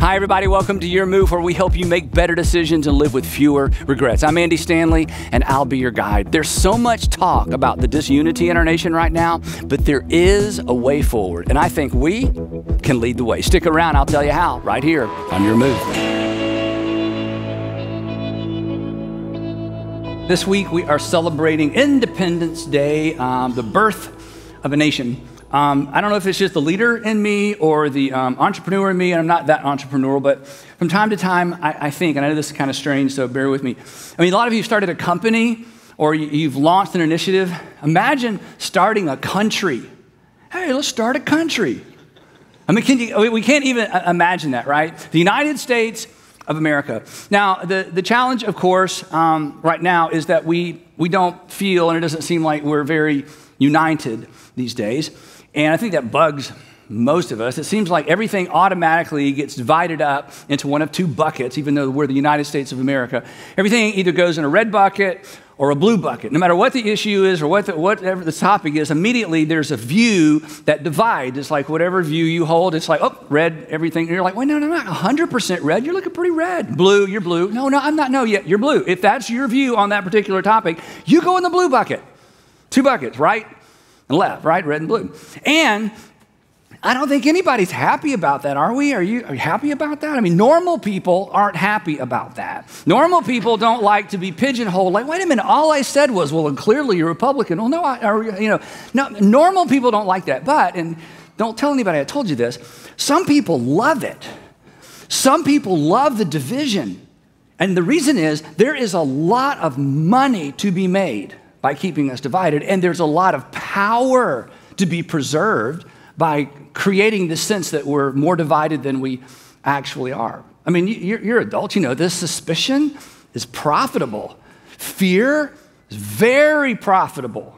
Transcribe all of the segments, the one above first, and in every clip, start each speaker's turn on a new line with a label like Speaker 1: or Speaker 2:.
Speaker 1: Hi, everybody. Welcome to Your Move, where we help you make better decisions and live with fewer regrets. I'm Andy Stanley, and I'll be your guide. There's so much talk about the disunity in our nation right now, but there is a way forward, and I think we can lead the way. Stick around. I'll tell you how right here on Your Move. This week, we are celebrating Independence Day, the birth of a nation. I don't know if it's just the leader in me or the entrepreneur in me, and I'm not that entrepreneurial, but from time to time, I think, and I know this is kind of strange, so bear with me. I mean, a lot of you started a company or you've launched an initiative. Imagine starting a country. Hey, let's start a country. I mean, we can't even imagine that, right? The United States of America. Now, the challenge, of course, right now is that we don't feel, and it doesn't seem like we're very united these days. And I think that bugs most of us. It seems like everything automatically gets divided up into one of two buckets, even though we're the United States of America. Everything either goes in a red bucket or a blue bucket. No matter what the issue is or whatever the topic is, immediately there's a view that divides. It's like whatever view you hold, it's like, oh, red, everything. And you're like, wait, no, I'm not 100% red. You're looking pretty red. Blue, you're blue. No, I'm not. No, yet you're blue. If that's your view on that particular topic, you go in the blue bucket. Two buckets, right and left, right, red and blue. And I don't think anybody's happy about that, are we? Are you happy about that? I mean, normal people aren't happy about that. Normal people don't like to be pigeonholed. Like, wait a minute, all I said was, well, clearly you're Republican. Well, no, normal people don't like that. But, and don't tell anybody I told you this, some people love it. Some people love the division. And the reason is there is a lot of money to be made by keeping us divided, and there's a lot of power to be preserved by creating the sense that we're more divided than we actually are. I mean, you're adults, you know this. Suspicion is profitable. Fear is very profitable.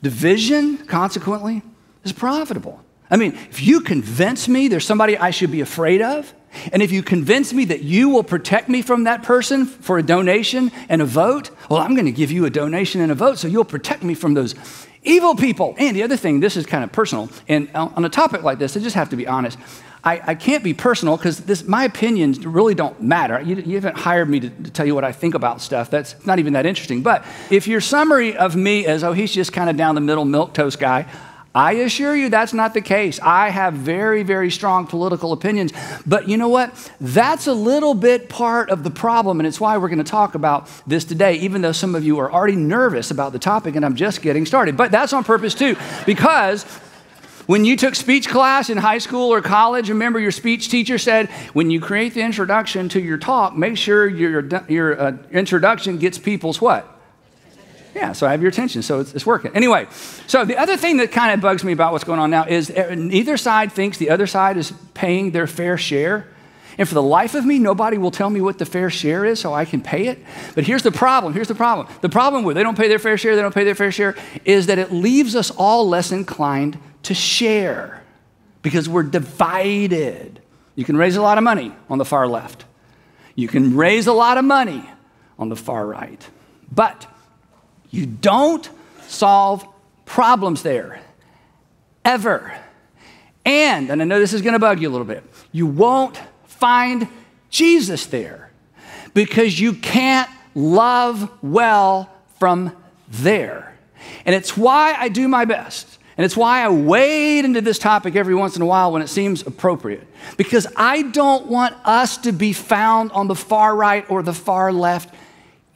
Speaker 1: Division, consequently, is profitable. I mean, if you convince me there's somebody I should be afraid of, and if you convince me that you will protect me from that person for a donation and a vote, well, I'm going to give you a donation and a vote so you'll protect me from those evil people. And the other thing, this is kind of personal, and on a topic like this, I just have to be honest. I can't be personal because my opinions really don't matter. You haven't hired me to tell you what I think about stuff. That's not even that interesting. But if your summary of me is, oh, he's just kind of down the middle milquetoast guy, I assure you that's not the case. I have very, very strong political opinions. But you know what? That's a little bit part of the problem, and it's why we're going to talk about this today, even though some of you are already nervous about the topic, and I'm just getting started. But that's on purpose, too, because when you took speech class in high school or college, remember your speech teacher said, when you create the introduction to your talk, make sure your introduction gets people's what? Yeah, so I have your attention, so it's working. Anyway, so the other thing that kind of bugs me about what's going on now is neither side thinks the other side is paying their fair share. And for the life of me, nobody will tell me what the fair share is so I can pay it. But here's the problem. The problem where they don't pay their fair share is that it leaves us all less inclined to share because we're divided. You can raise a lot of money on the far left. You can raise a lot of money on the far right. But you don't solve problems there, ever. And I know this is going to bug you a little bit, you won't find Jesus there because you can't love well from there. And it's why I do my best. And it's why I wade into this topic every once in a while when it seems appropriate. Because I don't want us to be found on the far right or the far left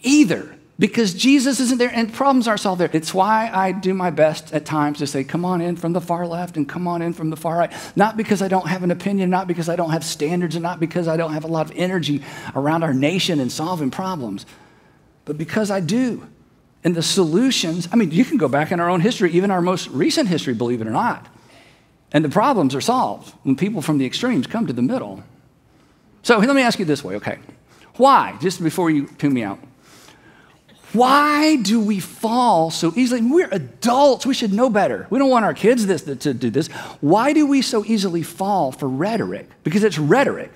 Speaker 1: either. Because Jesus isn't there and problems aren't solved there. It's why I do my best at times to say, come on in from the far left and come on in from the far right. Not because I don't have an opinion, not because I don't have standards, and not because I don't have a lot of energy around our nation and solving problems, but because I do. And the solutions, I mean, you can go back in our own history, even our most recent history, believe it or not. And the problems are solved when people from the extremes come to the middle. So let me ask you this way, okay? Why, just before you tune me out, why do we fall so easily? We're adults. We should know better. We don't want our kids to do this. Why do we so easily fall for rhetoric? Because it's rhetoric.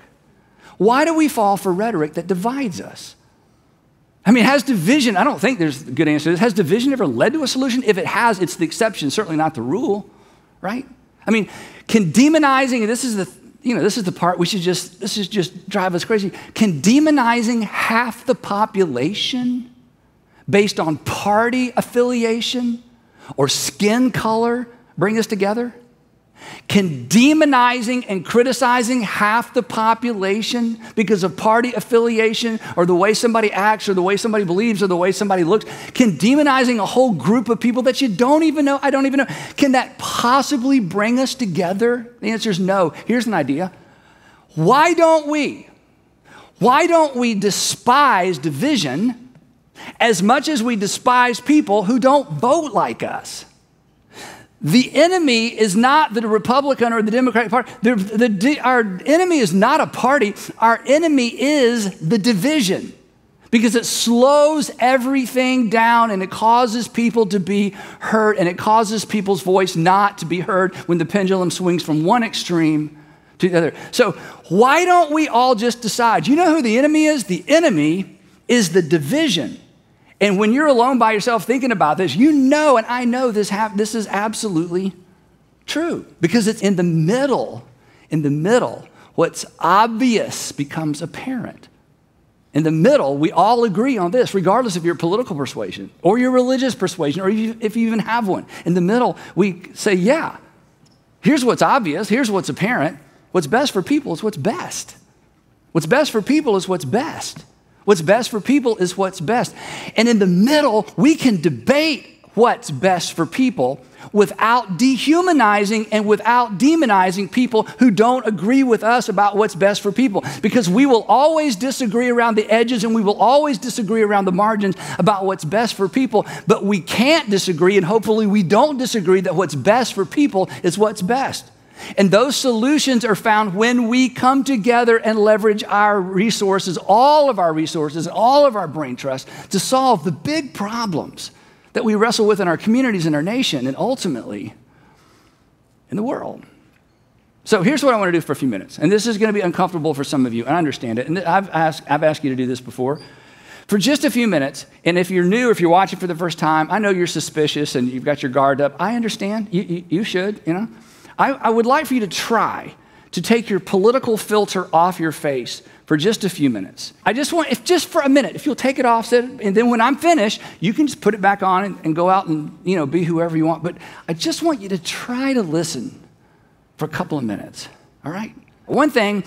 Speaker 1: Why do we fall for rhetoric that divides us? I mean, has division, I don't think there's a good answer to this. Has division ever led to a solution? If it has, it's the exception, certainly not the rule, right? I mean, can demonizing, and this is this is the part this is just drive us crazy. Can demonizing half the population based on party affiliation or skin color bring us together? Can demonizing and criticizing half the population because of party affiliation or the way somebody acts or the way somebody believes or the way somebody looks, can demonizing a whole group of people that you don't even know, I don't even know, can that possibly bring us together? The answer is no. Here's an idea. Why don't we despise division as much as we despise people who don't vote like us? The enemy is not the Republican or the Democratic Party. Our enemy is not a party. Our enemy is the division, because it slows everything down and it causes people to be hurt, and it causes people's voice not to be heard when the pendulum swings from one extreme to the other. So why don't we all just decide? You know who the enemy is? The enemy is the division. And when you're alone by yourself thinking about this, you know, and I know this is absolutely true, because it's in the middle, what's obvious becomes apparent. In the middle, we all agree on this, regardless of your political persuasion or your religious persuasion, or if you even have one. In the middle, we say, yeah, here's what's obvious, here's what's apparent. What's best for people is what's best. What's best for people is what's best. What's best for people is what's best. And in the middle, we can debate what's best for people without dehumanizing and without demonizing people who don't agree with us about what's best for people. Because we will always disagree around the edges, and we will always disagree around the margins about what's best for people. But we can't disagree, and hopefully we don't disagree, that what's best for people is what's best. And those solutions are found when we come together and leverage our resources, all of our resources, all of our brain trust, to solve the big problems that we wrestle with in our communities, in our nation, and ultimately in the world. So here's what I want to do for a few minutes. And this is going to be uncomfortable for some of you, and I understand it. And I've asked you to do this before. For just a few minutes, and if you're new, if you're watching for the first time, I know you're suspicious and you've got your guard up. I understand. You should, I would like for you to try to take your political filter off your face for just a few minutes. I just want, if just for a minute, if you'll take it off, and then when I'm finished, you can just put it back on and go out and, be whoever you want. But I just want you to try to listen for a couple of minutes, all right? One thing,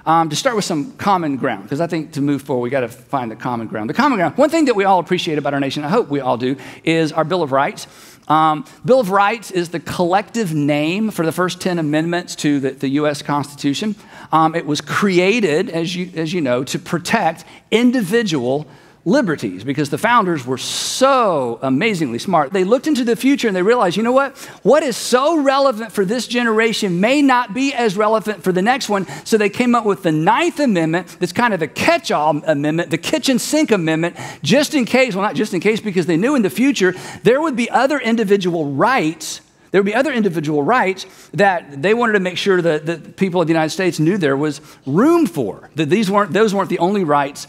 Speaker 1: to start with some common ground, because I think to move forward, we got to find the common ground. The common ground, one thing that we all appreciate about our nation, I hope we all do, is our Bill of Rights. Bill of Rights is the collective name for the first 10 amendments to the U.S. Constitution. It was created, as you know, to protect individual liberties, because the founders were so amazingly smart. They looked into the future and they realized, you know what? What is so relevant for this generation may not be as relevant for the next one. So they came up with the 9th Amendment. That's kind of the catch-all amendment, the kitchen sink amendment, just in case, well, not just in case, because they knew in the future there would be other individual rights. There would be other individual rights that they wanted to make sure that the people of the United States knew there was room for, that those weren't the only rights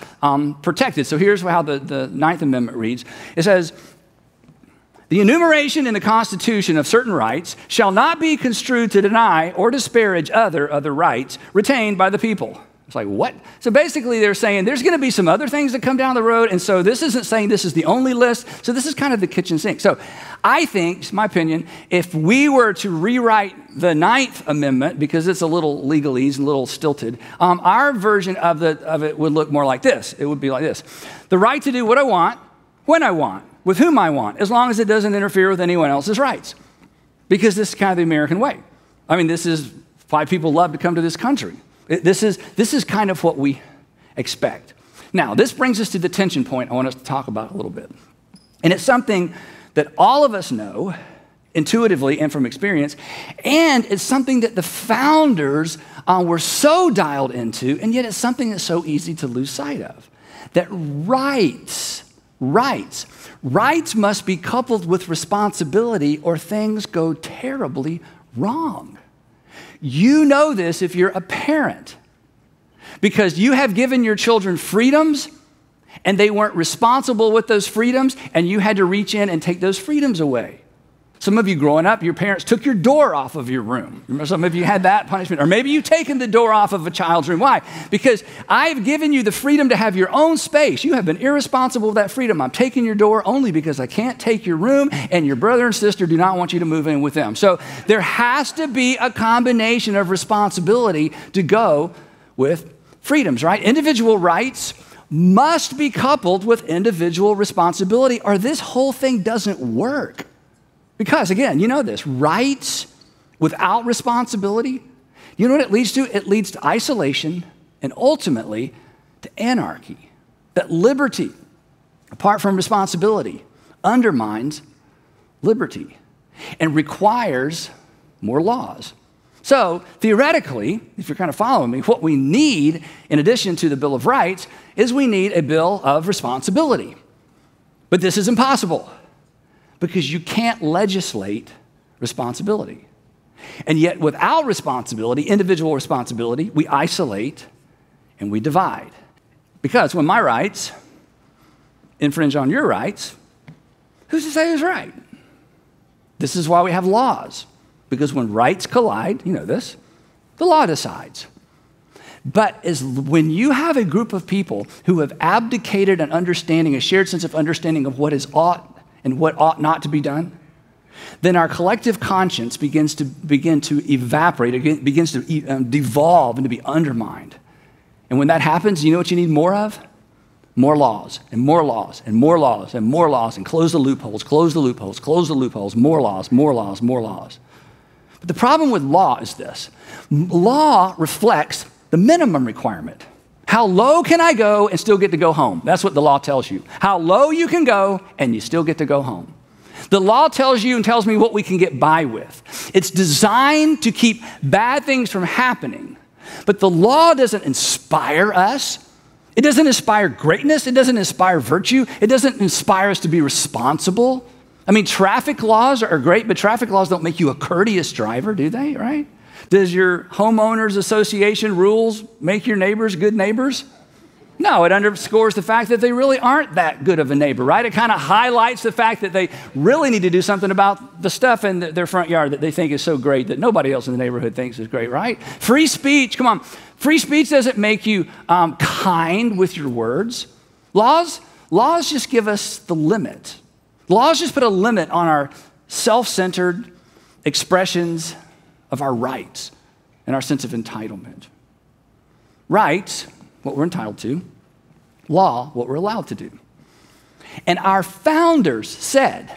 Speaker 1: protected. So here's how the 9th Amendment reads. It says, the enumeration in the Constitution of certain rights shall not be construed to deny or disparage other rights retained by the people. It's like, what? So basically they're saying there's going to be some other things that come down the road, and so this isn't saying this is the only list, so this is kind of the kitchen sink. So I think, it's my opinion, if we were to rewrite the 9th Amendment, because it's a little legalese, a little stilted, our version of it would look more like this. It would be like this. The right to do what I want, when I want, with whom I want, as long as it doesn't interfere with anyone else's rights. Because this is kind of the American way. I mean, this is why people love to come to this country. This is kind of what we expect. Now, this brings us to the tension point I want us to talk about a little bit. And it's something that all of us know intuitively and from experience, and it's something that the founders were so dialed into, and yet it's something that's so easy to lose sight of. That rights must be coupled with responsibility, or things go terribly wrong. You know this if you're a parent, because you have given your children freedoms and they weren't responsible with those freedoms, and you had to reach in and take those freedoms away. Some of you growing up, your parents took your door off of your room. Some of you had that punishment. Or maybe you've taken the door off of a child's room. Why? Because I've given you the freedom to have your own space. You have been irresponsible with that freedom. I'm taking your door only because I can't take your room, and your brother and sister do not want you to move in with them. So there has to be a combination of responsibility to go with freedoms, right? Individual rights must be coupled with individual responsibility, or this whole thing doesn't work. Because, again, you know this, rights without responsibility, you know what it leads to? It leads to isolation and ultimately to anarchy. That liberty, apart from responsibility, undermines liberty and requires more laws. So, theoretically, if you're kind of following me, what we need, in addition to the Bill of Rights, is we need a Bill of Responsibility. But this is impossible, because you can't legislate responsibility. And yet, without responsibility, individual responsibility, we isolate and we divide. Because when my rights infringe on your rights, who's to say who's right? This is why we have laws. Because when rights collide, you know this, the law decides. But when you have a group of people who have abdicated an understanding, a shared sense of understanding of what is ought and what ought not to be done, then our collective conscience begins to evaporate, it begins to devolve and to be undermined. And when that happens, you know what you need more of? More laws, and more laws, and more laws, and more laws, and close the loopholes, close the loopholes, close the loopholes, more laws, more laws, more laws. But the problem with law is this. Law reflects the minimum requirement. How low can I go and still get to go home? That's what the law tells you. How low you can go and you still get to go home. The law tells you and tells me what we can get by with. It's designed to keep bad things from happening. But the law doesn't inspire us. It doesn't inspire greatness. It doesn't inspire virtue. It doesn't inspire us to be responsible. I mean, traffic laws are great, but traffic laws don't make you a courteous driver, do they, right? Does your homeowners association rules make your neighbors good neighbors? No, it underscores the fact that they really aren't that good of a neighbor, right? It kind of highlights the fact that they really need to do something about the stuff in their front yard that they think is so great that nobody else in the neighborhood thinks is great, right? Free speech, come on. Free speech doesn't make you kind with your words. Laws just give us the limit. Laws just put a limit on our self-centered expressions of our rights and our sense of entitlement. Rights, what we're entitled to. Law, what we're allowed to do. And our founders said,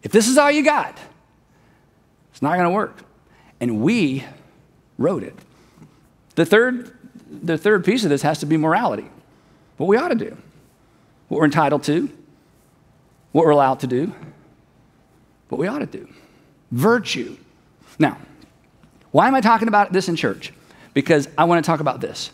Speaker 1: if this is all you got, it's not going to work. And we wrote it. The third piece of this has to be morality. What we ought to do. What we're entitled to. What we're allowed to do. What we ought to do. Virtue. Now, why am I talking about this in church? Because I want to talk about this.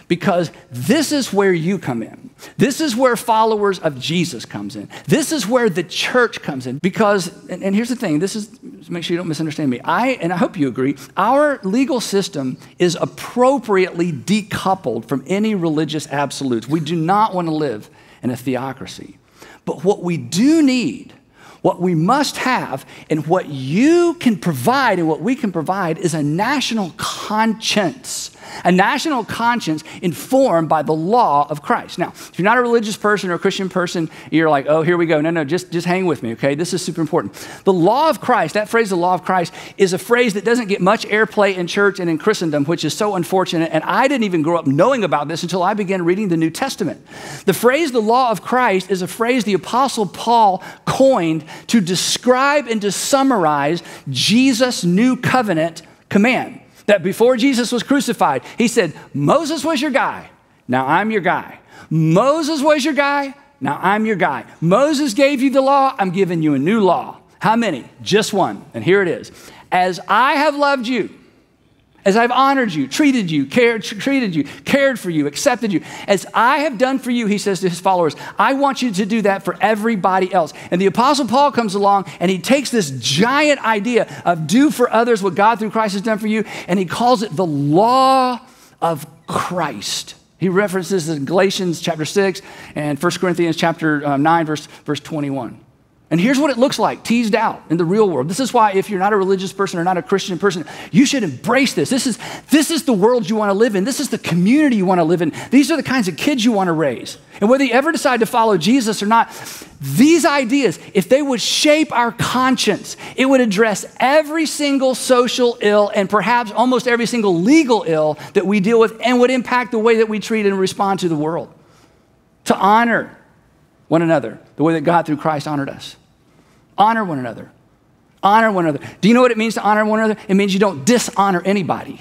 Speaker 1: Because this is where you come in. This is where followers of Jesus comes in. This is where the church comes in. Because, and here's the thing, this is, make sure you don't misunderstand me. And I hope you agree, our legal system is appropriately decoupled from any religious absolutes. We do not want to live in a theocracy. But what we do need, what we must have, and what you can provide and what we can provide is a national conscience. A national conscience informed by the law of Christ. Now, if you're not a religious person or a Christian person, you're like, oh, here we go. No, just hang with me, okay? This is super important. The law of Christ, that phrase, the law of Christ, is a phrase that doesn't get much airplay in church and in Christendom, which is so unfortunate. And I didn't even grow up knowing about this until I began reading the New Testament. The phrase, the law of Christ, is a phrase the Apostle Paul coined to describe and to summarize Jesus' new covenant command. That before Jesus was crucified, he said, Moses was your guy, now I'm your guy. Moses was your guy, now I'm your guy. Moses gave you the law, I'm giving you a new law. How many? Just one, and here it is. As I have loved you, as I've honored you, treated you, cared for you, accepted you, as I have done for you, he says to his followers, I want you to do that for everybody else. And the Apostle Paul comes along and he takes this giant idea of do for others what God through Christ has done for you, and he calls it the law of Christ. He references in Galatians chapter 6 and 1 Corinthians chapter 9, verse 21. And here's what it looks like, teased out in the real world. This is why if you're not a religious person or not a Christian person, you should embrace this. This is the world you want to live in. This is the community you want to live in. These are the kinds of kids you want to raise. And whether you ever decide to follow Jesus or not, these ideas, if they would shape our conscience, it would address every single social ill and perhaps almost every single legal ill that we deal with and would impact the way that we treat and respond to the world. To honor one another the way that God through Christ honored us. Honor one another. Honor one another. Do you know what it means to honor one another? It means you don't dishonor anybody.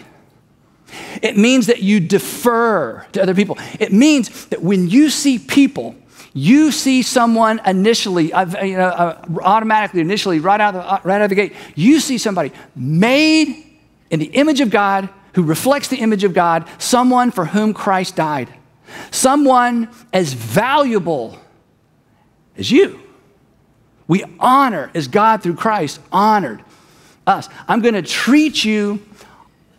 Speaker 1: It means that you defer to other people. It means that when you see people, you see someone initially, automatically, initially, right out of the gate, you see somebody made in the image of God, who reflects the image of God, someone for whom Christ died. Someone as valuable as you. We honor as God through Christ honored us. I'm going to treat you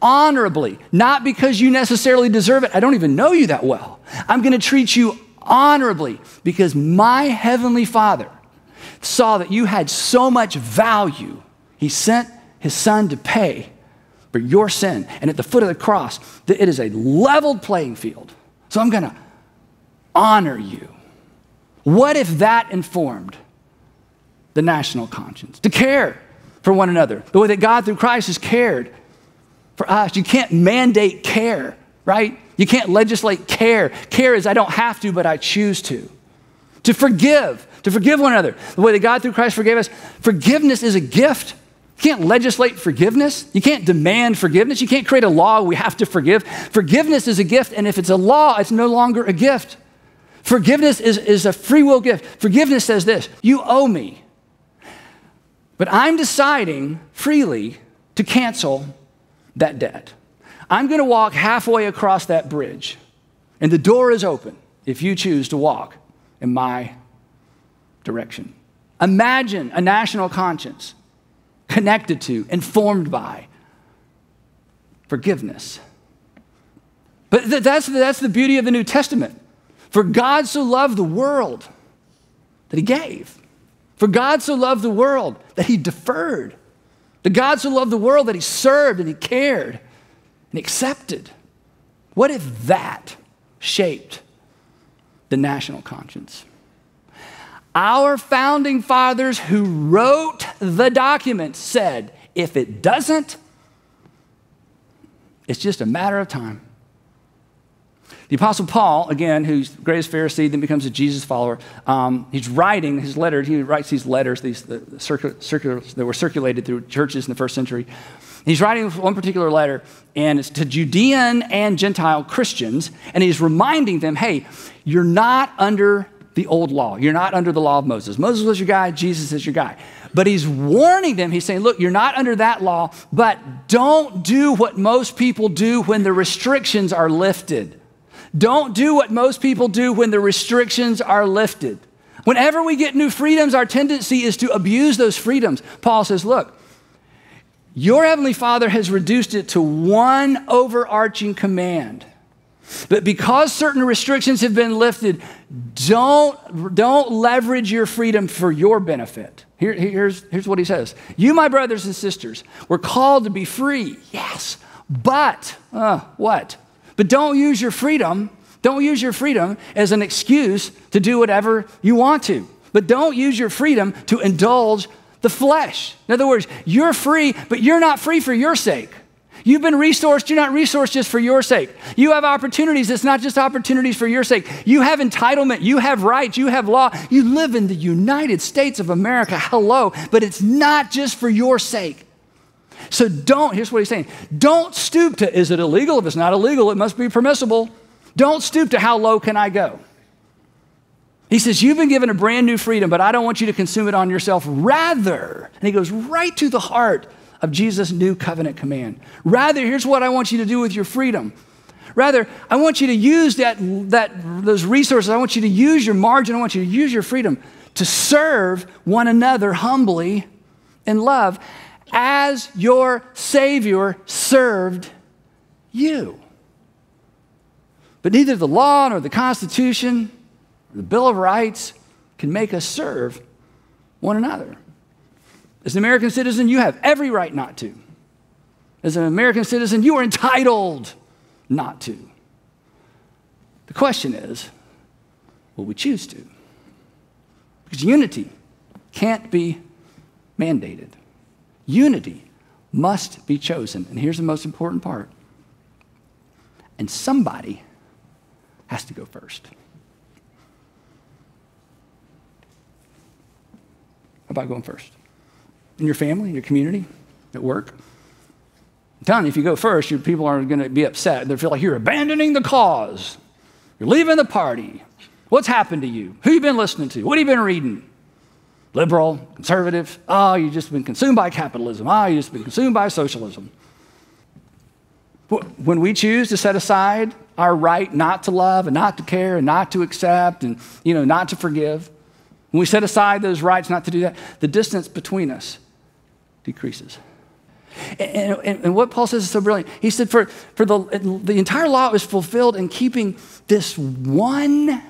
Speaker 1: honorably, not because you necessarily deserve it. I don't even know you that well. I'm going to treat you honorably because my heavenly Father saw that you had so much value. He sent his son to pay for your sin. And at the foot of the cross, it is a leveled playing field. So I'm going to honor you. What if that informed the national conscience? To care for one another, the way that God through Christ has cared for us. You can't mandate care, right? You can't legislate care. Care is I don't have to, but I choose to. To forgive one another, the way that God through Christ forgave us. Forgiveness is a gift. You can't legislate forgiveness. You can't demand forgiveness. You can't create a law, we have to forgive. Forgiveness is a gift, and if it's a law, it's no longer a gift. Forgiveness is a free will gift. Forgiveness says this: you owe me, but I'm deciding freely to cancel that debt. I'm going to walk halfway across that bridge, and the door is open if you choose to walk in my direction. Imagine a national conscience connected to, informed by forgiveness. But that's the beauty of the New Testament. For God so loved the world that he gave. For God so loved the world that he deferred. For God so loved the world that he served and he cared and he accepted. What if that shaped the national conscience? Our founding fathers who wrote the document said, if it doesn't, it's just a matter of time. The Apostle Paul, again, who's the greatest Pharisee, then becomes a Jesus follower, he's writing his letter. He writes these letters, the circulars that were circulated through churches in the first century. He's writing one particular letter, and it's to Judean and Gentile Christians, and he's reminding them, hey, you're not under the old law. You're not under the law of Moses. Moses was your guy. Jesus is your guy. But he's warning them. He's saying, look, you're not under that law, but don't do what most people do when the restrictions are lifted. Don't do what most people do when the restrictions are lifted. Whenever we get new freedoms, our tendency is to abuse those freedoms. Paul says, look, your heavenly Father has reduced it to one overarching command. But because certain restrictions have been lifted, don't leverage your freedom for your benefit. Here's what he says. You, my brothers and sisters, were called to be free. Yes, but what? But don't use your freedom as an excuse to do whatever you want to. But don't use your freedom to indulge the flesh. In other words, you're free, but you're not free for your sake. You've been resourced, you're not resourced just for your sake. You have opportunities, it's not just opportunities for your sake. You have entitlement, you have rights, you have law. You live in the United States of America, hello, but it's not just for your sake. So here's what he's saying, don't stoop to, is it illegal? If it's not illegal, it must be permissible. Don't stoop to how low can I go? He says, you've been given a brand new freedom, but I don't want you to consume it on yourself. Rather, and he goes right to the heart of Jesus' new covenant command. Rather, here's what I want you to do with your freedom. Rather, I want you to use those resources. I want you to use your margin. I want you to use your freedom to serve one another humbly in love as your Savior served you. But neither the law nor the Constitution or the Bill of Rights can make us serve one another. As an American citizen, you have every right not to. As an American citizen, you are entitled not to. The question is, will we choose to? Because unity can't be mandated. Unity must be chosen. And here's the most important part. And somebody has to go first. How about going first? In your family, your community, at work? I'm telling you, if you go first, your people are going to be upset. They feel like you're abandoning the cause. You're leaving the party. What's happened to you? Who you been listening to? What have you been reading? Liberal, conservative. Oh, you've just been consumed by capitalism. Oh, you've just been consumed by socialism. When we choose to set aside our right not to love and not to care and not to accept and, not to forgive, when we set aside those rights not to do that, the distance between us decreases. And what Paul says is so brilliant. He said, for the entire law is fulfilled in keeping this one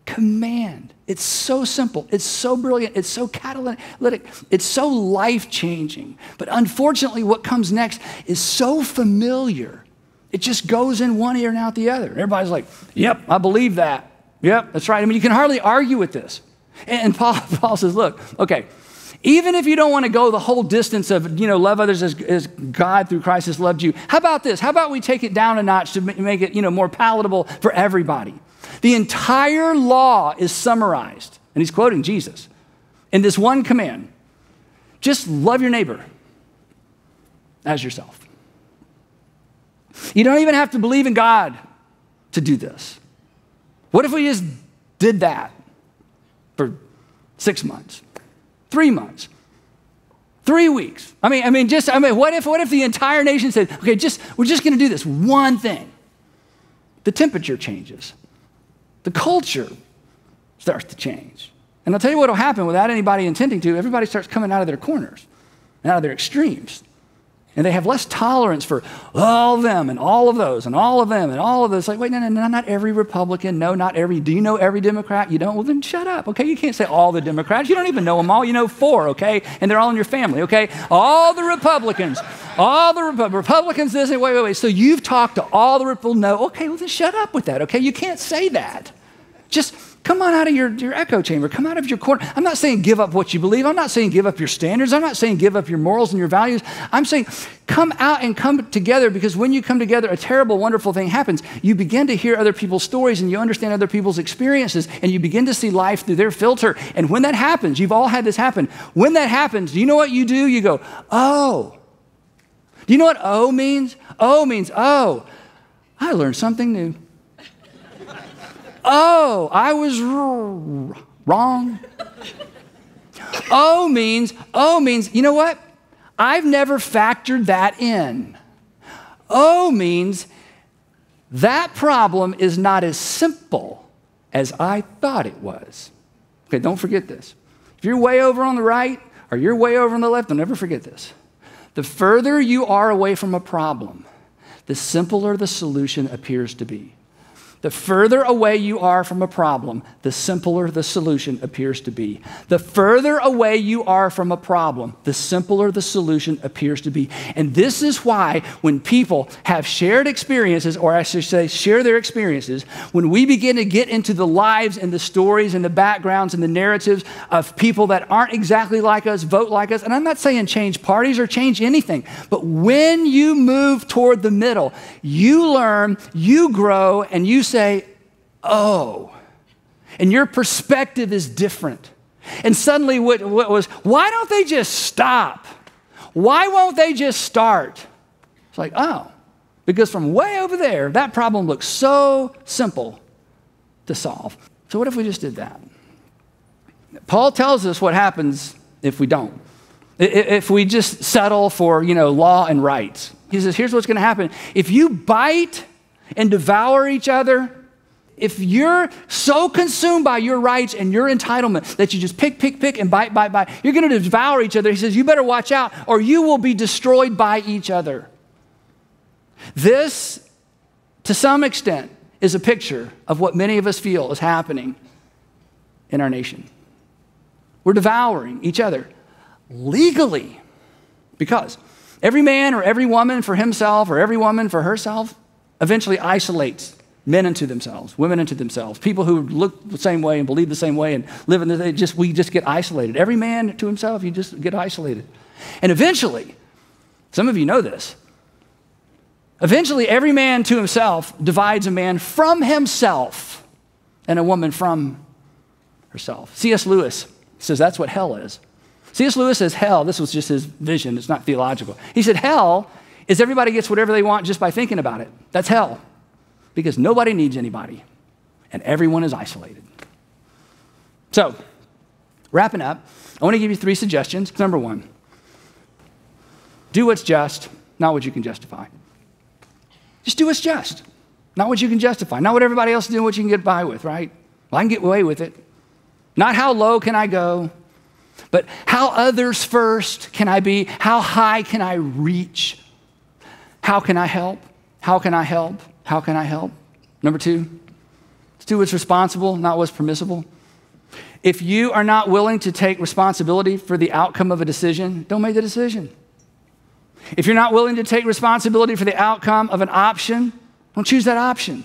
Speaker 1: command. It's so simple. It's so brilliant. It's so catalytic. It's so life-changing. But unfortunately, what comes next is so familiar. It just goes in one ear and out the other. Everybody's like, yep, I believe that. Yep, that's right. I mean, you can hardly argue with this. And Paul says, look, okay, even if you don't want to go the whole distance of, love others as God through Christ has loved you, how about this? How about we take it down a notch to make it, more palatable for everybody? The entire law is summarized, and he's quoting Jesus, in this one command. Just love your neighbor as yourself. You don't even have to believe in God to do this. What if we just did that for 6 months, 3 months, 3 weeks? What if the entire nation said, okay, we're just going to do this one thing? The temperature changes. The culture starts to change. And I'll tell you what will happen without anybody intending to. Everybody starts coming out of their corners and out of their extremes. And they have less tolerance for all of them and all of those and all of them and all of those. Like, wait, no, not every Republican. No, not every. Do you know every Democrat? You don't? Well, then shut up, okay? You can't say all the Democrats. You don't even know them all. You know 4, okay? And they're all in your family, okay? All the Republicans. Republicans this and wait. So you've talked to all the Republicans. No, okay, well, then shut up with that, okay? You can't say that. Just come on out of your echo chamber. Come out of your corner. I'm not saying give up what you believe. I'm not saying give up your standards. I'm not saying give up your morals and your values. I'm saying come out and come together, because when you come together, a terrible, wonderful thing happens. You begin to hear other people's stories and you understand other people's experiences and you begin to see life through their filter. And when that happens, you've all had this happen. When that happens, do you know what you do? You go, oh. Do you know what oh means? Oh means, oh, I learned something new. Oh, I was wrong. Oh means, you know what? I've never factored that in. Oh means that problem is not as simple as I thought it was. Okay, don't forget this. If you're way over on the right or you're way over on the left, don't ever forget this. The further you are away from a problem, the simpler the solution appears to be. The further away you are from a problem, the simpler the solution appears to be. The further away you are from a problem, the simpler the solution appears to be. And this is why when people have shared experiences, or I should say share their experiences, when we begin to get into the lives and the stories and the backgrounds and the narratives of people that aren't exactly like us, vote like us, and I'm not saying change parties or change anything, but when you move toward the middle, you learn, you grow, and you say, oh, and your perspective is different. And suddenly what was, why don't they just stop? Why won't they just start? It's like, oh, because from way over there, that problem looks so simple to solve. So what if we just did that? Paul tells us what happens if we don't. If we just settle for, law and rights. He says, here's what's going to happen. If you bite and devour each other, if you're so consumed by your rights and your entitlement that you just pick and bite, you're going to devour each other. He says, you better watch out or you will be destroyed by each other. This, to some extent, is a picture of what many of us feel is happening in our nation. We're devouring each other legally because every man or every woman for himself or every woman for herself eventually isolates men into themselves, women into themselves, people who look the same way and believe the same way and live in the, we just get isolated. Every man to himself, you just get isolated. And eventually, some of you know this, eventually every man to himself divides a man from himself and a woman from herself. C.S. Lewis says that's what hell is. C.S. Lewis says hell, this was just his vision, it's not theological. He said hell is everybody gets whatever they want just by thinking about it. That's hell. Because nobody needs anybody, and everyone is isolated. So, wrapping up, I want to give you 3 suggestions. Number 1, do what's just, not what you can justify. Just do what's just, not what you can justify. Not what everybody else is doing, what you can get by with, right? Well, I can get away with it. Not how low can I go, but how others first can I be? How high can I reach? How can I help? How can I help? How can I help? Number 2, let's do what's responsible, not what's permissible. If you are not willing to take responsibility for the outcome of a decision, don't make the decision. If you're not willing to take responsibility for the outcome of an option, don't choose that option.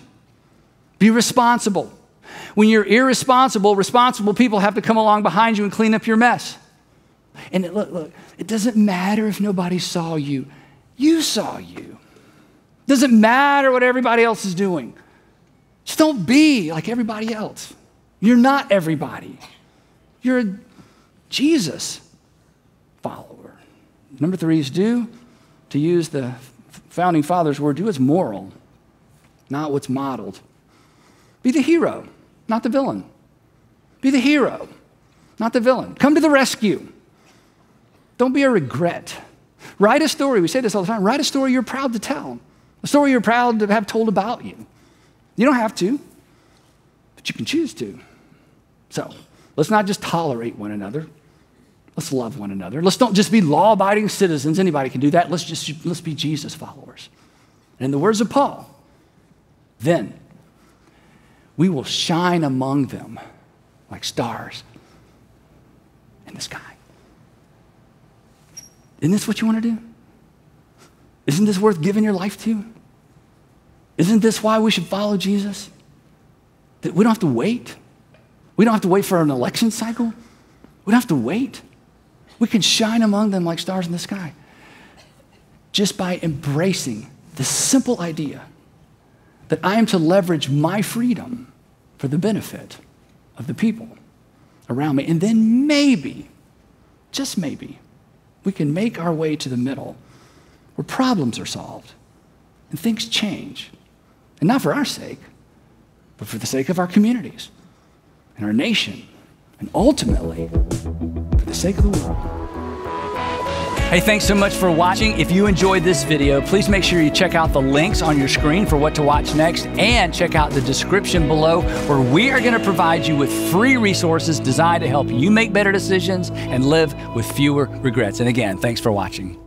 Speaker 1: Be responsible. When you're irresponsible, responsible people have to come along behind you and clean up your mess. And look, it doesn't matter if nobody saw you. You saw you. Doesn't matter what everybody else is doing. Just don't be like everybody else. You're not everybody. You're a Jesus follower. Number 3 is do, to use the founding fathers' word, do what's moral, not what's modeled. Be the hero, not the villain. Be the hero, not the villain. Come to the rescue. Don't be a regret. Write a story. We say this all the time. Write a story you're proud to tell. A story you're proud to have told about you. You don't have to, but you can choose to. So let's not just tolerate one another. Let's love one another. Let's don't just be law-abiding citizens. Anybody can do that. Let's be Jesus followers. And in the words of Paul, then we will shine among them like stars in the sky. Isn't this what you want to do? Isn't this worth giving your life to? Isn't this why we should follow Jesus? That we don't have to wait. We don't have to wait for an election cycle. We don't have to wait. We can shine among them like stars in the sky just by embracing the simple idea that I am to leverage my freedom for the benefit of the people around me. And then maybe, just maybe, we can make our way to the middle where problems are solved and things change. And not for our sake, but for the sake of our communities and our nation, and ultimately, for the sake of the world. Hey, thanks so much for watching. If you enjoyed this video, please make sure you check out the links on your screen for what to watch next, and check out the description below where we are going to provide you with free resources designed to help you make better decisions and live with fewer regrets. And again, thanks for watching.